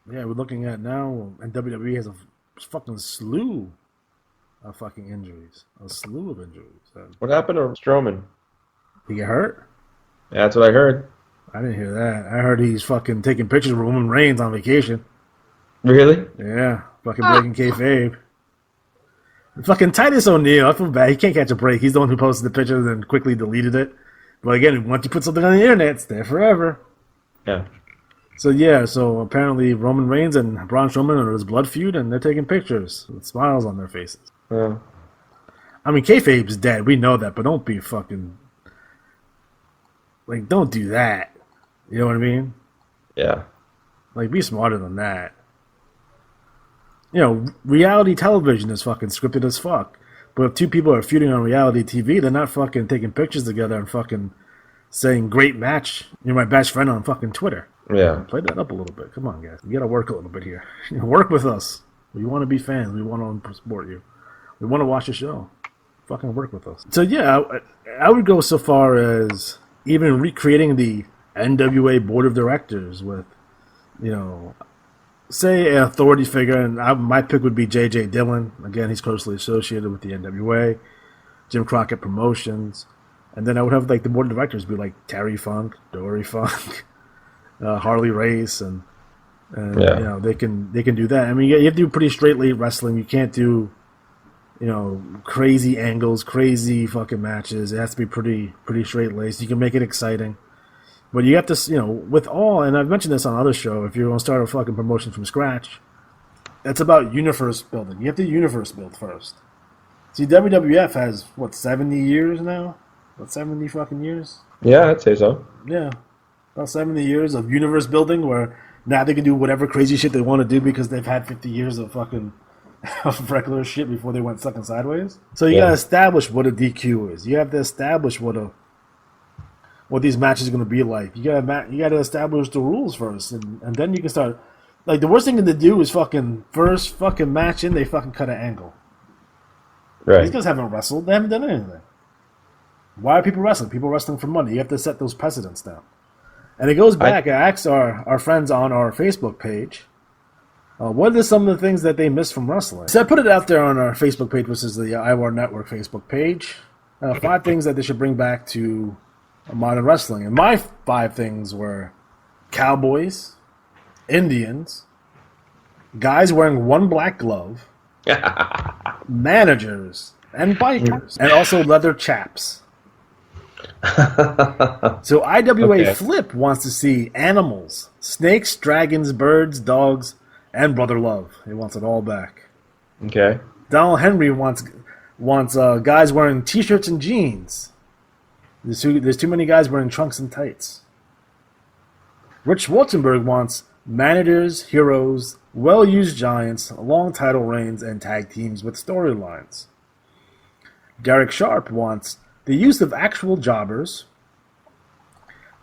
Speaker 1: Yeah, we're looking at now, and WWE has a fucking slew of fucking injuries. A slew of injuries.
Speaker 2: What happened to Strowman?
Speaker 1: He get hurt?
Speaker 2: That's what I heard.
Speaker 1: I didn't hear that. I heard he's fucking taking pictures of Roman Reigns on vacation.
Speaker 2: Really?
Speaker 1: Yeah, fucking breaking kayfabe. Fucking Titus O'Neil, I feel bad. He can't catch a break. He's the one who posted the picture and then quickly deleted it. But again, once you put something on the internet, it's there forever.
Speaker 2: Yeah.
Speaker 1: So apparently Roman Reigns and Braun Strowman are his blood feud, and they're taking pictures with smiles on their faces.
Speaker 2: Yeah.
Speaker 1: I mean, kayfabe's dead. We know that, but don't be fucking... Like, don't do that. You know what I mean?
Speaker 2: Yeah.
Speaker 1: Like, be smarter than that. You know, reality television is fucking scripted as fuck. But if two people are feuding on reality TV, they're not fucking taking pictures together and fucking saying, great match, you're my best friend on fucking Twitter.
Speaker 2: Yeah.
Speaker 1: Play that up a little bit. Come on, guys. We got to work a little bit here. Work with us. We want to be fans. We want to support you. We want to watch the show. Fucking work with us. So yeah, I would go so far as even recreating the NWA board of directors with, say an authority figure, and my pick would be J.J. Dillon. Again, he's closely associated with the NWA, Jim Crockett Promotions, and then I would have like the board of directors be like Terry Funk, Dory Funk, Harley Race, and they can do that. I mean, you have to do pretty straight late wrestling. You can't do crazy angles, crazy fucking matches. It has to be pretty straight laced. You can make it exciting. But you have to, with all, and I've mentioned this on other show, if you're going to start a fucking promotion from scratch, it's about universe building. You have to universe build first. See, WWF has, 70 years now? 70 fucking years?
Speaker 2: Yeah, I'd say so.
Speaker 1: Yeah. About 70 years of universe building where now they can do whatever crazy shit they want to do because they've had 50 years of fucking of regular shit before they went sucking sideways. So you got to establish what a DQ is. You have to establish what these matches are going to be like. You got to establish the rules first, and then you can start. Like, the worst thing to do is first fucking match in, they fucking cut an angle.
Speaker 2: Right.
Speaker 1: These guys haven't wrestled. They haven't done anything. Why are people wrestling? People wrestling for money. You have to set those precedents down. And it goes back. I asked our friends on our Facebook page, what are some of the things that they missed from wrestling? So I put it out there on our Facebook page, which is the IWAR Network Facebook page. 5 things that they should bring back to modern wrestling. And my 5 things were cowboys, Indians, guys wearing one black glove, managers, and bikers, and also leather chaps. So IWA Flip wants to see animals, snakes, dragons, birds, dogs, and Brother Love. He wants it all back.
Speaker 2: Okay.
Speaker 1: Donald Henry wants guys wearing T-shirts and jeans. There's too many guys wearing trunks and tights. Rich Schwarzenberg wants managers, heroes, well-used giants, long title reigns, and tag teams with storylines. Derek Sharp wants the use of actual jobbers,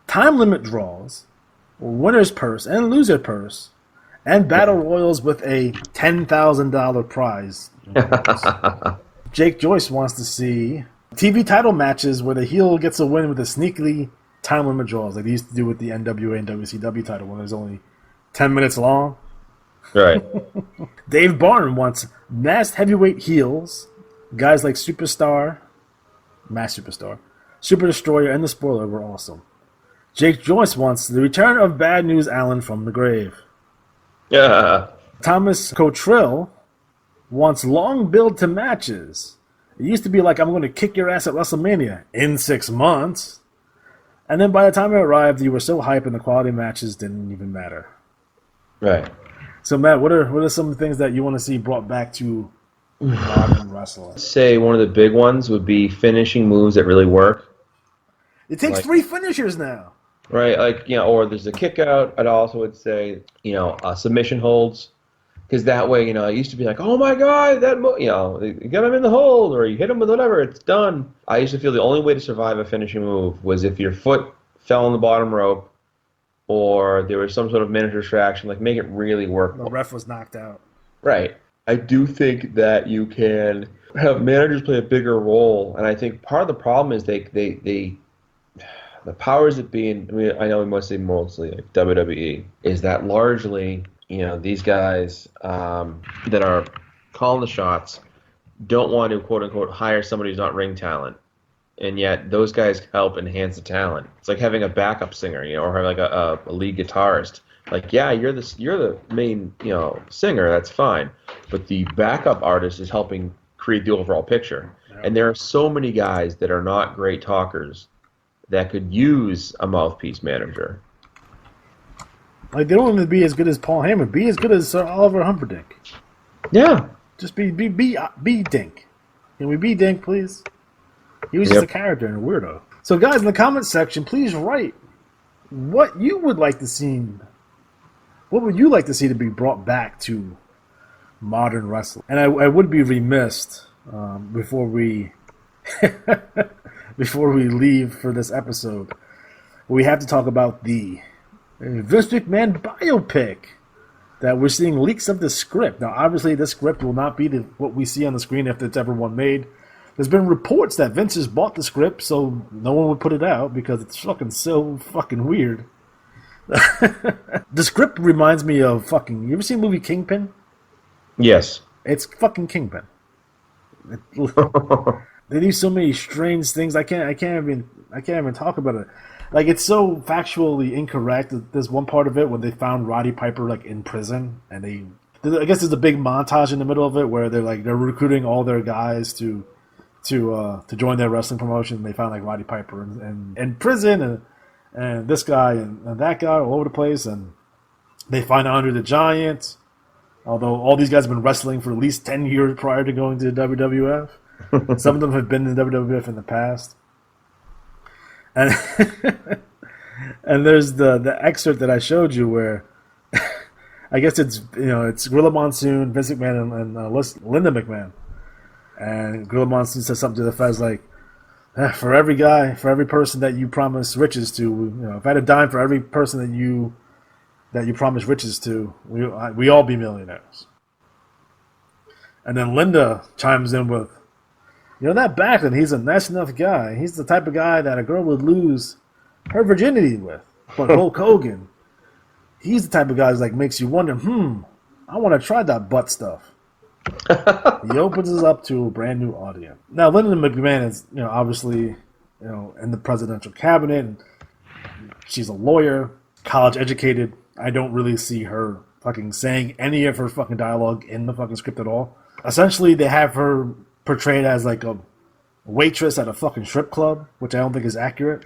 Speaker 1: time limit draws, winner's purse and loser purse, and battle royals with a $10,000 prize. Jake Joyce wants to see TV title matches where the heel gets a win with a sneakily time limit draws, like they used to do with the NWA and WCW title when it was only 10 minutes long.
Speaker 2: Right.
Speaker 1: Dave Barton wants masked heavyweight heels, guys like Superstar, Mass Superstar, Super Destroyer, and the Spoiler were awesome. Jake Joyce wants the return of Bad News Allen from the grave.
Speaker 2: Yeah.
Speaker 1: Thomas Cottrell wants long build to matches. It used to be like, I'm going to kick your ass at WrestleMania in 6 months. And then by the time it arrived, you were so hyped and the quality matches didn't even matter.
Speaker 2: Right.
Speaker 1: So, Matt, what are some of the things that you want to see brought back to modern wrestling?
Speaker 2: Say one of the big ones would be finishing moves that really work.
Speaker 1: It takes 3 finishers now.
Speaker 2: Right, or there's a kick out. I'd also would say, submission holds. Because that way, it used to be like, oh my God, you get him in the hold, or you hit him with whatever, it's done. I used to feel the only way to survive a finishing move was if your foot fell on the bottom rope, or there was some sort of manager distraction, like make it really work.
Speaker 1: The ref was knocked out.
Speaker 2: Right. I do think that you can have managers play a bigger role, and I think part of the problem is the powers that be in, I know mostly like WWE, is that largely, these guys that are calling the shots don't want to, quote unquote, hire somebody who's not ring talent. And yet those guys help enhance the talent. It's like having a backup singer, or having like a lead guitarist. Like, yeah, you're the main, singer, that's fine. But the backup artist is helping create the overall picture. Yeah. And there are so many guys that are not great talkers that could use a mouthpiece manager.
Speaker 1: Like, they don't even be as good as Paul Heyman. Be as good as Sir Oliver Humperdinck.
Speaker 2: Yeah.
Speaker 1: Just be Dink. Can we be Dink, please? He was just a character and a weirdo. So, guys, in the comments section, please write what you would like to see. What would you like to see to be brought back to modern wrestling? And I would be remiss before we leave for this episode. We have to talk about the Vince McMahon biopic that we're seeing leaks of the script. Now, obviously, this script will not be what we see on the screen if it's ever one made. There's been reports that Vince has bought the script, so no one would put it out because it's fucking so fucking weird. The script reminds me of fucking... You ever seen the movie Kingpin?
Speaker 2: Yes.
Speaker 1: It's fucking Kingpin. They do so many strange things. I can't even talk about it. Like, it's so factually incorrect. There's one part of it when they found Roddy Piper like in prison, and I guess there's a big montage in the middle of it where they're recruiting all their guys to join their wrestling promotion. And they found like Roddy Piper in prison, and this guy and that guy all over the place, and they find Andre the Giant. Although all these guys have been wrestling for at least 10 years prior to going to the WWF. Some of them have been in the WWF in the past. And and there's the excerpt that I showed you where I guess it's Gorilla Monsoon, Vince McMahon, and Linda McMahon. And Gorilla Monsoon says something to the feds like, for every person that you promise riches to, if I had a dime for every person that you promise riches to, we all be millionaires. And then Linda chimes in with, that Backlund, he's a nice enough guy. He's the type of guy that a girl would lose her virginity with. But Hulk Hogan, he's the type of guy that makes you wonder, I want to try that butt stuff. He opens us up to a brand new audience. Now, Linda McMahon is, obviously, in the presidential cabinet. And she's a lawyer, college educated. I don't really see her fucking saying any of her fucking dialogue in the fucking script at all. Essentially, they have her portrayed as like a waitress at a fucking strip club, which I don't think is accurate.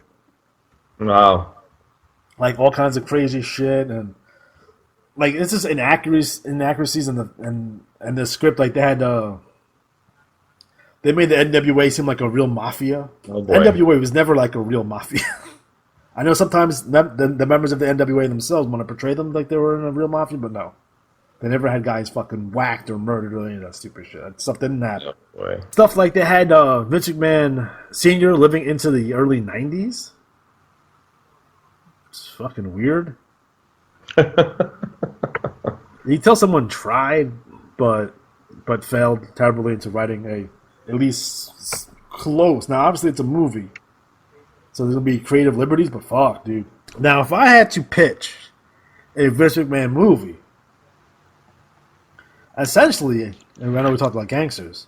Speaker 2: Wow. Like
Speaker 1: all kinds of crazy shit, and like it's just inaccuracies in the script. Like they made the NWA seem like a real mafia.
Speaker 2: Oh boy.
Speaker 1: NWA was never like a real mafia. I know sometimes the members of the NWA themselves want to portray them like they were in a real mafia, but no. They never had guys fucking whacked or murdered or any of that stupid shit. That stuff didn't happen.
Speaker 2: No,
Speaker 1: stuff like they had Vince McMahon Sr. living into the early 90s. It's fucking weird. You tell someone tried, but failed terribly into writing at least close. Now, obviously, it's a movie. So there's going to be creative liberties, but fuck, dude. Now, if I had to pitch a Vince McMahon movie, essentially, and I know we talked about gangsters,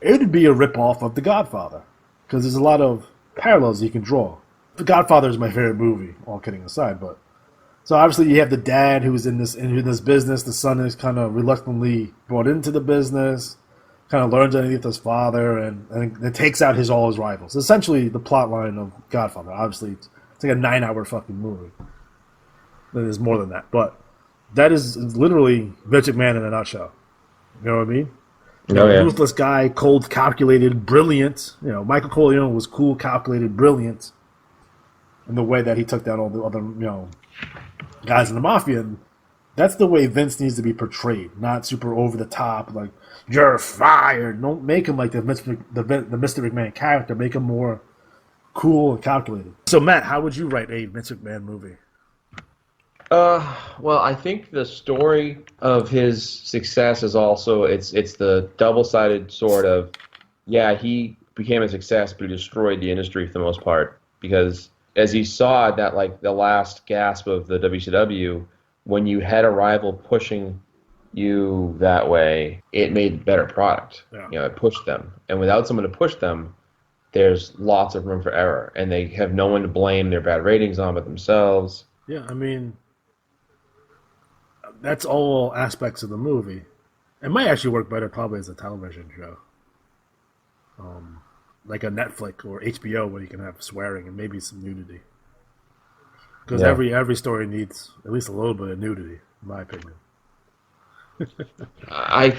Speaker 1: it would be a ripoff of The Godfather. Because there's a lot of parallels you can draw. The Godfather is my favorite movie, all kidding aside. But so obviously you have the dad who's in this business. The son is kind of reluctantly brought into the business, kind of learns underneath his father, and it takes out all his rivals. Essentially the plot line of Godfather. Obviously, it's like a 9-hour fucking movie. There's more than that. But that is literally Vince McMahon in a nutshell. You know what I mean? Ruthless guy, cold, calculated, brilliant. Michael Corleone was cool, calculated, brilliant in the way that he took down all the other, guys in the mafia. And that's the way Vince needs to be portrayed, not super over the top, like, you're fired. Don't make him like the Mr. McMahon character. Make him more cool and calculated. So, Matt, how would you write a Vince McMahon movie?
Speaker 2: Well, I think the story of his success is also it's the double-sided sort of, he became a success, but he destroyed the industry for the most part, because as he saw that, like, the last gasp of the WCW, when you had a rival pushing you that way, it made better product. Yeah. It pushed them, and without someone to push them, there's lots of room for error, and they have no one to blame their bad ratings on but themselves.
Speaker 1: Yeah, I mean, that's all aspects of the movie. It might actually work better probably as a television show. Like a Netflix or HBO where you can have swearing and maybe some nudity. Because every story needs at least a little bit of nudity, in my opinion.
Speaker 2: I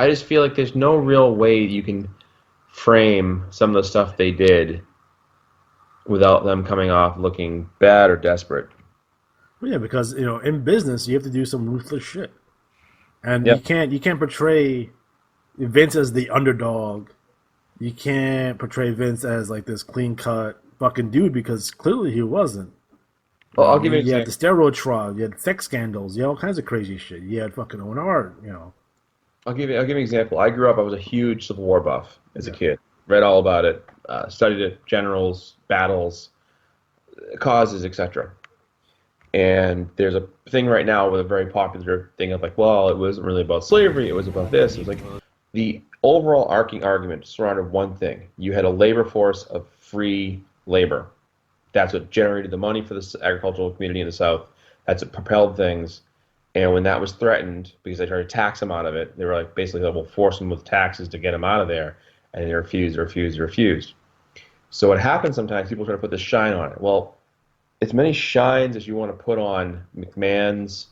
Speaker 2: just feel like there's no real way you can frame some of the stuff they did without them coming off looking bad or desperate.
Speaker 1: Well, yeah, because in business you have to do some ruthless shit, and you can't portray Vince as the underdog. You can't portray Vince as like this clean cut fucking dude because clearly he wasn't.
Speaker 2: Well, I'll give you an
Speaker 1: You had
Speaker 2: example.
Speaker 1: the steroid trial, you had sex scandals, you had all kinds of crazy shit. You had fucking Owen Hart, you know.
Speaker 2: I'll give you an example. I grew up. I was a huge Civil War buff as a
Speaker 1: Yeah.
Speaker 2: kid. Read all about it. Studied it, generals, battles, causes, etc. And there's a thing right now with a very popular thing of like, well, it wasn't really about slavery. It was about this. It was like the overall arcing argument surrounded one thing. You had a labor force of free labor. That's what generated the money for the agricultural community in the South. That's what propelled things. And when that was threatened, because they tried to tax them out of it, they were like, basically, we'll force them with taxes to get them out of there. And they refused. So what happens sometimes, people try to put this shine on it. Well, as many shines as you want to put on McMahon's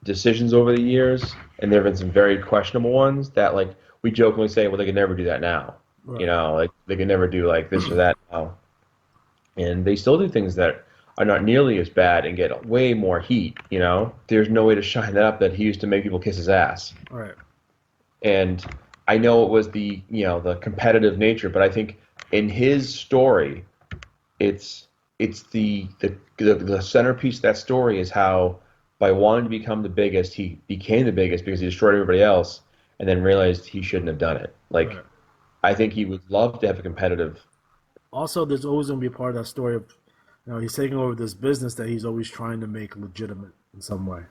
Speaker 2: decisions over the years, and there have been some very questionable ones that, like, we jokingly say, well, they could never do that now.
Speaker 1: Right.
Speaker 2: You know, like, they could never do, like, this or that now. And they still do things that are not nearly as bad and get way more heat, you know? There's no way to shine that up that he used to make people kiss his ass.
Speaker 1: Right.
Speaker 2: And I know it was the, you know, the competitive nature, but I think in his story, it's the centerpiece of that story is how by wanting to become the biggest, he became the biggest because he destroyed everybody else and then realized he shouldn't have done it. Like,
Speaker 1: Right.
Speaker 2: I think he would love to have a competitive.
Speaker 1: Also, there's always going to be a part of that story of, you know, he's taking over this business that he's always trying to make legitimate in some way.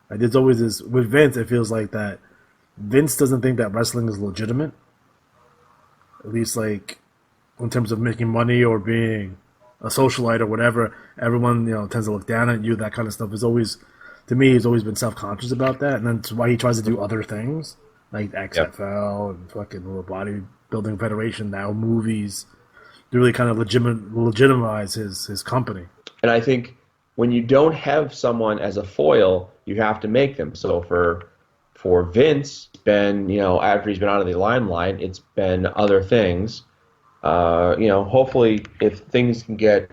Speaker 1: Like, there's always this, with Vince, it feels like that Vince doesn't think that wrestling is legitimate. At least, like, in terms of making money or being a socialite or whatever, everyone, you know, tends to look down at you. That kind of stuff is always, to me, he's always been self-conscious about that. And that's why he tries to do other things, like XFL and fucking Little Bodybuilding Federation, now movies, to really kind of legitimize his company.
Speaker 2: And I think when you don't have someone as a foil, you have to make them. So for Vince, been, you know, after he's been out of the limelight, it's been other things. You know, hopefully if things can get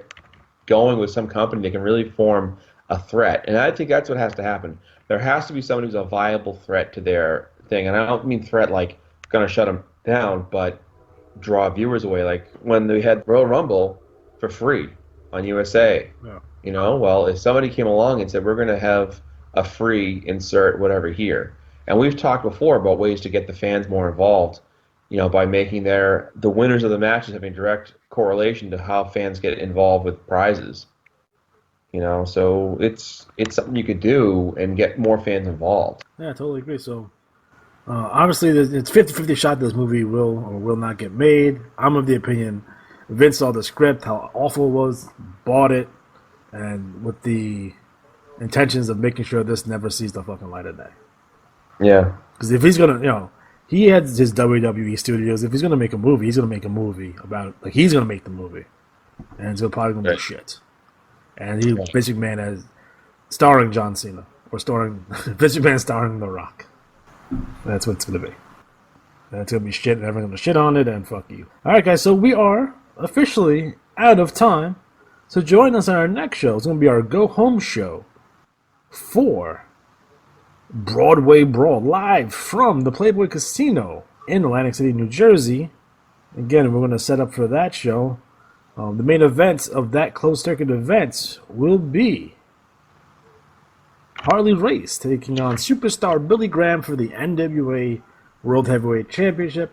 Speaker 2: going with some company, they can really form a threat. And I think that's what has to happen. There has to be someone who's a viable threat to their thing. And I don't mean threat like going to shut them down, but draw viewers away. Like when they had Royal Rumble for free on USA.
Speaker 1: Yeah.
Speaker 2: You know, well, if somebody came along and said, we're going to have a free insert whatever here. And we've talked before about ways to get the fans more involved, you know, by making the winners of the matches having direct correlation to how fans get involved with prizes. You know, so it's something you could do and get more fans involved.
Speaker 1: Yeah, I totally agree. So, obviously, it's 50-50 shot this movie will or will not get made. I'm of the opinion Vince saw the script, how awful it was, bought it, and with the intentions of making sure this never sees the fucking light of day.
Speaker 2: Yeah.
Speaker 1: Because if he's gonna, you know, he has his WWE studios. If he's gonna make a movie, he's gonna make a movie about, like, he's gonna make the movie, and it's probably gonna be shit. And he Vince McMahon as starring John Cena or starring Vince McMahon starring The Rock. That's what it's gonna be. And it's gonna be shit, and everyone's gonna shit on it, and fuck you. All right, guys. So we are officially out of time. So join us on our next show. It's gonna be our go home show for Broadway Brawl, live from the Playboy Casino in Atlantic City, New Jersey. Again, we're going to set up for that show. The main events of that closed circuit event will be Harley Race taking on Superstar Billy Graham for the NWA World Heavyweight Championship.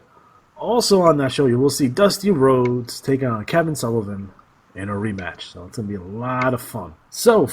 Speaker 1: Also on that show, you will see Dusty Rhodes taking on Kevin Sullivan in a rematch. So it's going to be a lot of fun. So